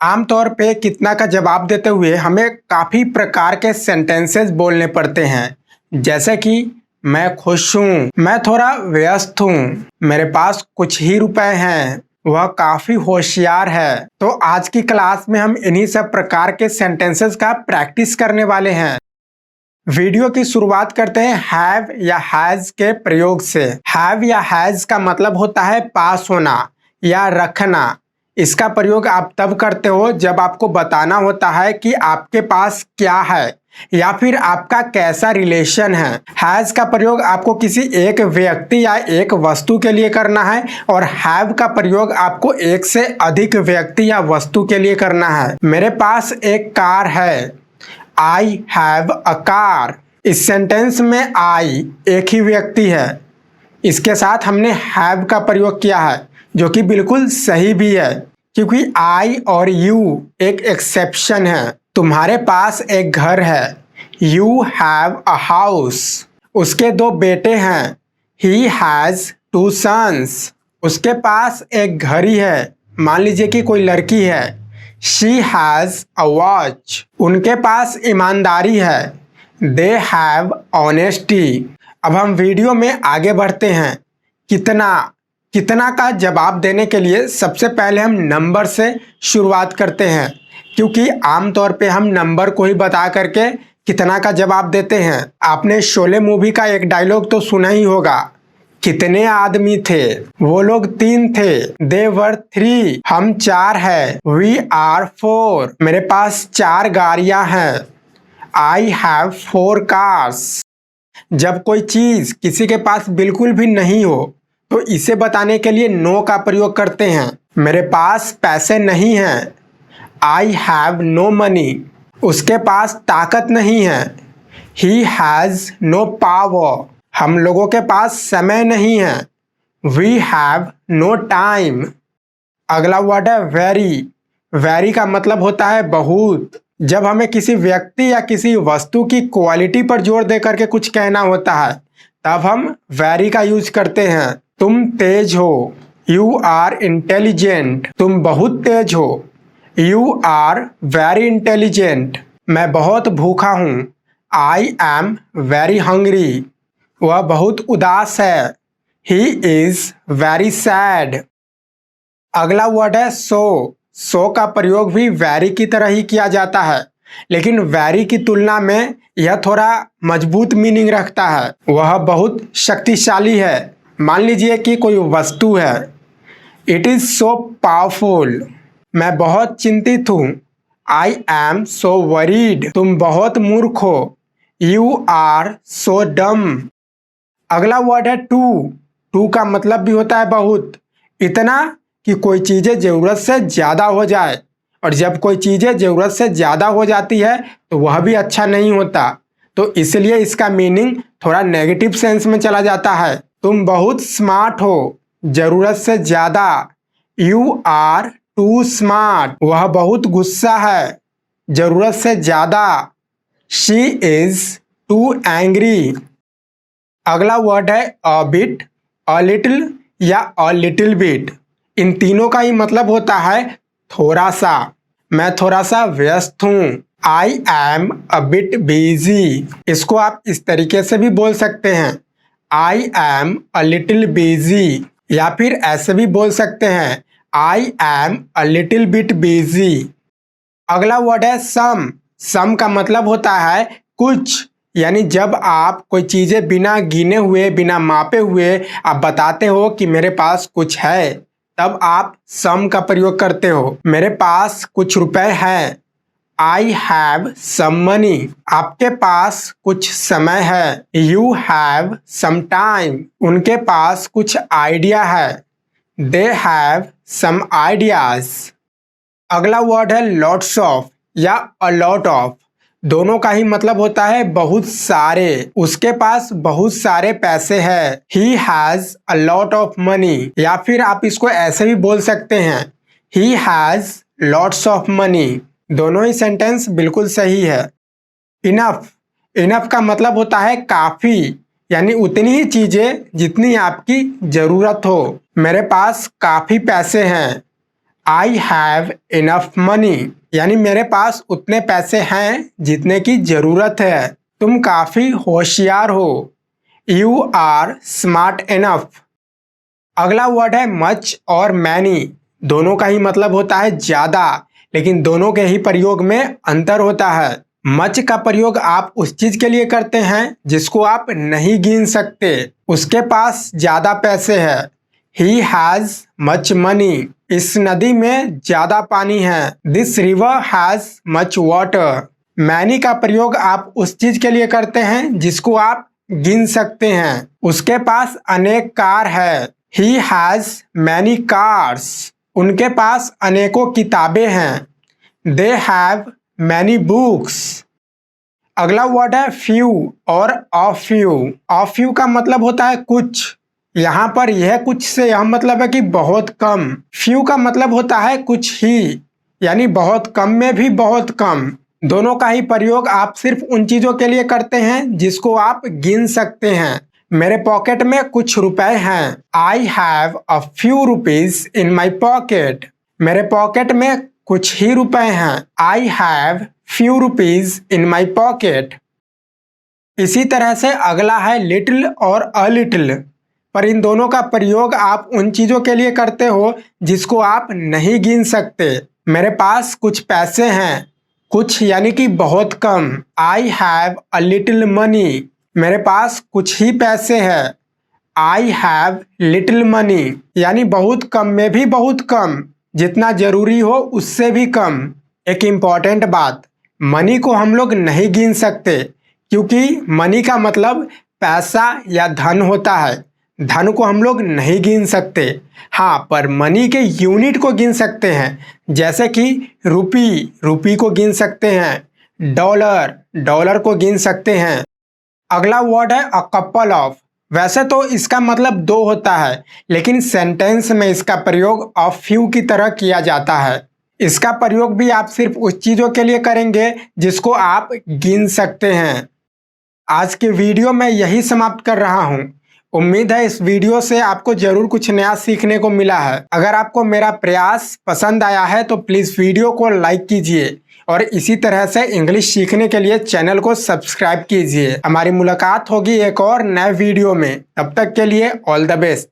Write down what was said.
आमतौर पे कितना का जवाब देते हुए हमें काफ़ी प्रकार के सेंटेंसेस बोलने पड़ते हैं, जैसे कि मैं खुश हूँ, मैं थोड़ा व्यस्त हूँ, मेरे पास कुछ ही रुपए हैं, वह काफ़ी होशियार है। तो आज की क्लास में हम इन्हीं सब प्रकार के सेंटेंसेस का प्रैक्टिस करने वाले हैं। वीडियो की शुरुआत करते हैं हैव या हैज के प्रयोग से। हैव या हैज का मतलब होता है पास होना या रखना। इसका प्रयोग आप तब करते हो जब आपको बताना होता है कि आपके पास क्या है या फिर आपका कैसा रिलेशन है। हैज का प्रयोग आपको किसी एक व्यक्ति या एक वस्तु के लिए करना है और हैव का प्रयोग आपको एक से अधिक व्यक्ति या वस्तु के लिए करना है। मेरे पास एक कार है, आई हैव अ कार। इस सेंटेंस में आई एक ही व्यक्ति है, इसके साथ हमने हैव का प्रयोग किया है जो कि बिल्कुल सही भी है, क्योंकि आई और यू एक एक्सेप्शन है। तुम्हारे पास एक घर है, यू हैव अ हाउस। उसके दो बेटे हैं, ही हैज टू सन्स। उसके पास एक घड़ी है, मान लीजिए कि कोई लड़की है, शी हैज अ वॉच। उनके पास ईमानदारी है, दे हैव ऑनेस्टी। अब हम वीडियो में आगे बढ़ते हैं। कितना कितना का जवाब देने के लिए सबसे पहले हम नंबर से शुरुआत करते हैं, क्योंकि आमतौर पे हम नंबर को ही बता करके कितना का जवाब देते हैं। आपने शोले मूवी का एक डायलॉग तो सुना ही होगा, कितने आदमी थे? वो लोग 3 थे, दे वर 3। हम 4 है, वी आर 4। मेरे पास 4 गाड़ियां हैं, आई हैव 4 कार्स। जब कोई चीज किसी के पास बिल्कुल भी नहीं हो तो इसे बताने के लिए नो का प्रयोग करते हैं। मेरे पास पैसे नहीं हैं, आई हैव नो मनी। उसके पास ताकत नहीं है, ही हैज नो पावर। हम लोगों के पास समय नहीं है, वी हैव नो टाइम। अगला वर्ड है वेरी। वेरी का मतलब होता है बहुत। जब हमें किसी व्यक्ति या किसी वस्तु की क्वालिटी पर जोर दे करके कुछ कहना होता है तब हम वेरी का यूज करते हैं। तुम तेज हो, यू आर इंटेलिजेंट। तुम बहुत तेज हो, यू आर वेरी इंटेलिजेंट। मैं बहुत भूखा हूँ, आई एम वेरी हंग्री। वह बहुत उदास है, ही इज वेरी सैड। अगला वर्ड है सो। सो का प्रयोग भी वेरी की तरह ही किया जाता है, लेकिन वेरी की तुलना में यह थोड़ा मजबूत मीनिंग रखता है। वह बहुत शक्तिशाली है। मान लीजिए कि कोई वस्तु है, इट इज सो पावरफुल। मैं बहुत चिंतित हूँ, आई एम सो वरीड। तुम बहुत मूर्ख हो, यू आर सो डम। अगला वर्ड है टू। टू का मतलब भी होता है बहुत, इतना कि कोई चीज़ें ज़रूरत से ज़्यादा हो जाए, और जब कोई चीज़ें ज़रूरत से ज़्यादा हो जाती है तो वह भी अच्छा नहीं होता, तो इसलिए इसका मीनिंग थोड़ा नेगेटिव सेंस में चला जाता है। तुम बहुत स्मार्ट हो, ज़रूरत से ज़्यादा, यू आर टू स्मार्ट। वह बहुत गुस्सा है, ज़रूरत से ज़्यादा, शी इज़ टू एंग्री। अगला वर्ड है अ बिट, अ लिटिल या अ लिटिल बिट। इन तीनों का ही मतलब होता है थोड़ा सा। मैं थोड़ा सा व्यस्त हूँ, I am a bit busy. इसको आप इस तरीके से भी बोल सकते हैं, I am a little busy, या फिर ऐसे भी बोल सकते हैं, I am a little bit busy. अगला वर्ड है सम। सम का मतलब होता है कुछ, यानी जब आप कोई चीज़ें बिना गिने हुए, बिना मापे हुए आप बताते हो कि मेरे पास कुछ है, तब आप सम का प्रयोग करते हो। मेरे पास कुछ रुपए हैं, आई हैव सम मनी। आपके पास कुछ समय है, यू हैव सम टाइम। उनके पास कुछ आइडिया है, दे हैव सम आइडियाज। अगला वर्ड है लॉट्स ऑफ या अ लॉट ऑफ। दोनों का ही मतलब होता है बहुत सारे। उसके पास बहुत सारे पैसे हैं, he has a lot of money. या फिर आप इसको ऐसे भी बोल सकते हैं, he has lots of money. दोनों ही सेंटेंस बिल्कुल सही है। इनफ। इनफ का मतलब होता है काफी, यानी उतनी ही चीजें जितनी आपकी जरूरत हो। मेरे पास काफी पैसे हैं, आई हैव इनफ मनी, यानी मेरे पास उतने पैसे हैं जितने की ज़रूरत है। तुम काफ़ी होशियार हो। You are smart enough. अगला वर्ड है मच और मैनी। दोनों का ही मतलब होता है ज़्यादा, लेकिन दोनों के ही प्रयोग में अंतर होता है। मच का प्रयोग आप उस चीज के लिए करते हैं जिसको आप नहीं गिन सकते। उसके पास ज्यादा पैसे है। He has much money. इस नदी में ज्यादा पानी है। This river has much water. Many का प्रयोग आप उस चीज के लिए करते हैं जिसको आप गिन सकते हैं। उसके पास अनेक कार है। He has many cars. उनके पास अनेकों किताबें हैं। They have many books. अगला वर्ड है फ्यू और अ फ्यू। अ फ्यू का मतलब होता है कुछ। यहाँ पर यह कुछ से यह मतलब है कि बहुत कम। फ्यू का मतलब होता है कुछ ही, यानी बहुत कम में भी बहुत कम। दोनों का ही प्रयोग आप सिर्फ उन चीजों के लिए करते हैं जिसको आप गिन सकते हैं। मेरे पॉकेट में कुछ रुपए हैं। आई have a few rupees in my pocket. मेरे पॉकेट में कुछ ही रुपए हैं। I have few rupees in my pocket. इसी तरह से अगला है लिटिल और अ लिटिल, पर इन दोनों का प्रयोग आप उन चीजों के लिए करते हो जिसको आप नहीं गिन सकते। मेरे पास कुछ पैसे हैं। कुछ यानी कि बहुत कम। I have a little money. मेरे पास कुछ ही पैसे हैं। आई हैव लिटिल मनी, यानी बहुत कम में भी बहुत कम, जितना जरूरी हो उससे भी कम। एक इम्पॉर्टेंट बात, मनी को हम लोग नहीं गिन सकते, क्योंकि मनी का मतलब पैसा या धन होता है। धन को हम लोग नहीं गिन सकते। हाँ, पर मनी के यूनिट को गिन सकते हैं, जैसे कि रुपी को गिन सकते हैं। डॉलर को गिन सकते हैं। अगला वर्ड है अ कपल ऑफ। वैसे तो इसका मतलब दो होता है, लेकिन सेंटेंस में इसका प्रयोग अ फ्यू की तरह किया जाता है। इसका प्रयोग भी आप सिर्फ उस चीज़ों के लिए करेंगे जिसको आप गिन सकते हैं। आज के वीडियो में यही समाप्त कर रहा हूँ। उम्मीद है इस वीडियो से आपको जरूर कुछ नया सीखने को मिला है। अगर आपको मेरा प्रयास पसंद आया है तो प्लीज़ वीडियो को लाइक कीजिए और इसी तरह से इंग्लिश सीखने के लिए चैनल को सब्सक्राइब कीजिए। हमारी मुलाकात होगी एक और नए वीडियो में। तब तक के लिए ऑल द बेस्ट।